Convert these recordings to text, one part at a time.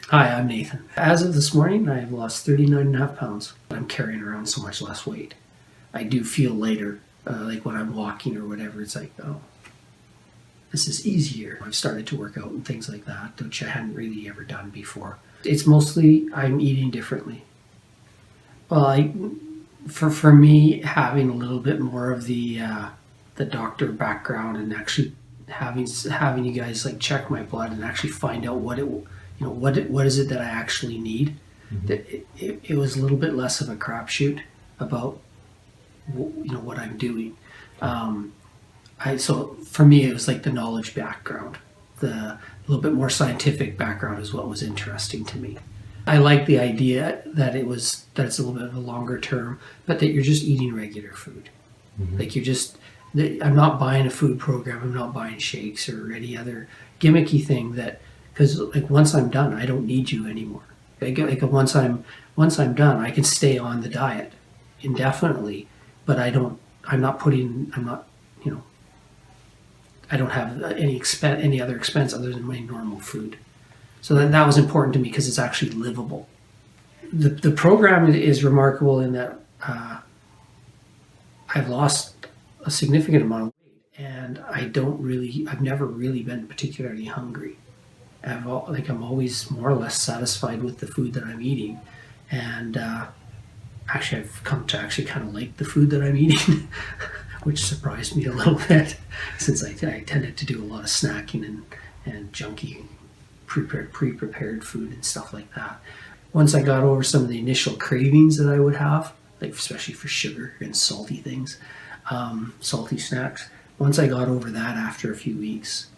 Hi, I'm Nathan. As of this morning, I have lost 39.5 pounds. I'm carrying around so much less weight. I do feel lighter, like when I'm walking or whatever, it's like, oh, this is easier. I've started to work out and things like that, which I hadn't really ever done before. It's mostly I'm eating differently. Well, for me, having a little bit more of the doctor background and actually having you guys like check my blood and actually find out what is it that I actually need. That it was a little bit less of a crapshoot about what I'm doing. So for me, it was like the knowledge background, the little bit more scientific background is what was interesting to me. I like the idea that it's a little bit of a longer term, but that you're just eating regular food. Like I'm not buying a food program. I'm not buying shakes or any other gimmicky thing because like once I'm done, I don't need you anymore. Like once I'm done, I can stay on the diet indefinitely, but I don't have any other expense other than my normal food. So that was important to me because it's actually livable. The program is remarkable in that I've lost a significant amount of weight, and I've never really been particularly hungry. I'm always more or less satisfied with the food that I'm eating, and actually I've come to actually kind of like the food that I'm eating, which surprised me a little bit since I tended to do a lot of snacking and junky pre-prepared food and stuff like that. Once I got over some of the initial cravings that I would have, like especially for sugar and salty things, salty snacks. Once I got over that after a few weeks,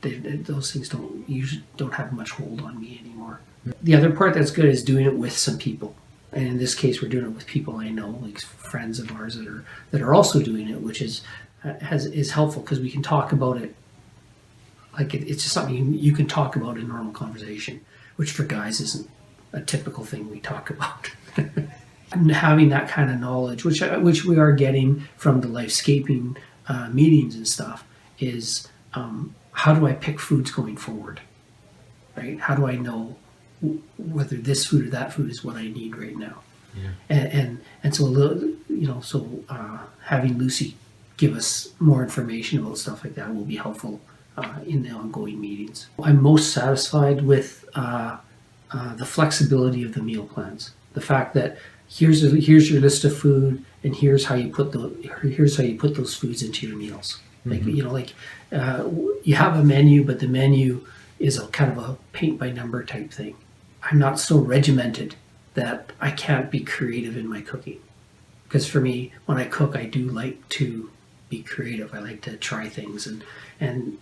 those things don't have much hold on me anymore. The other part that's good is doing it with some people. And in this case, we're doing it with people I know, like friends of ours that are also doing it, which is helpful because we can talk about it. Like it's just something you can talk about in normal conversation, which for guys isn't a typical thing we talk about. And having that kind of knowledge, which we are getting from the LifeScaping meetings and stuff, is how do I pick foods going forward, right? How do I know whether this food or that food is what I need right now? Yeah. And so a little, having Lucy give us more information about stuff like that will be helpful in the ongoing meetings. I'm most satisfied with the flexibility of the meal plans. The fact that here's your list of food, and here's how you put those foods into your meals. You have a menu, but the menu is a kind of a paint by number type thing. I'm not so regimented that I can't be creative in my cooking. Because for me, when I cook, I do like to be creative. I like to try things, and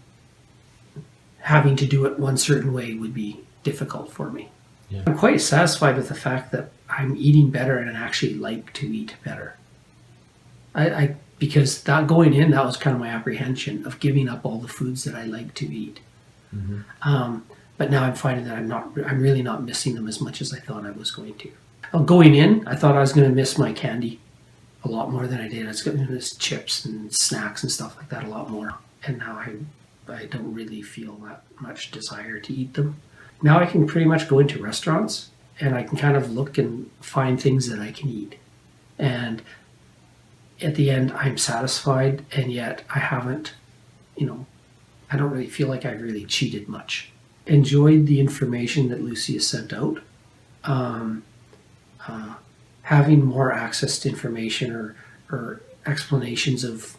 having to do it one certain way would be difficult for me. Yeah. I'm quite satisfied with the fact that I'm eating better and I actually like to eat better. Because that going in, that was kind of my apprehension of giving up all the foods that I like to eat. But now I'm finding that I'm really not missing them as much as I thought I was going to. Going in, I thought I was going to miss my candy a lot more than I did. I was going to miss chips and snacks and stuff like that a lot more. And now I don't really feel that much desire to eat them. Now I can pretty much go into restaurants and I can kind of look and find things that I can eat. And at the end, I'm satisfied, and yet I haven't, I don't really feel like I really cheated much. Enjoyed the information that Lucy has sent out. Having more access to information or explanations of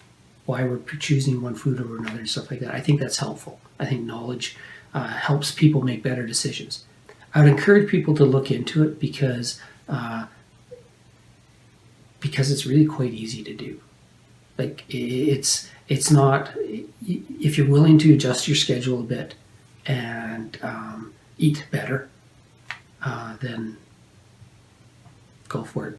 why we're choosing one food over another and stuff like that, I think that's helpful. I think knowledge helps people make better decisions. I would encourage people to look into it because it's really quite easy to do. Like it's not, if you're willing to adjust your schedule a bit and eat better, then go for it.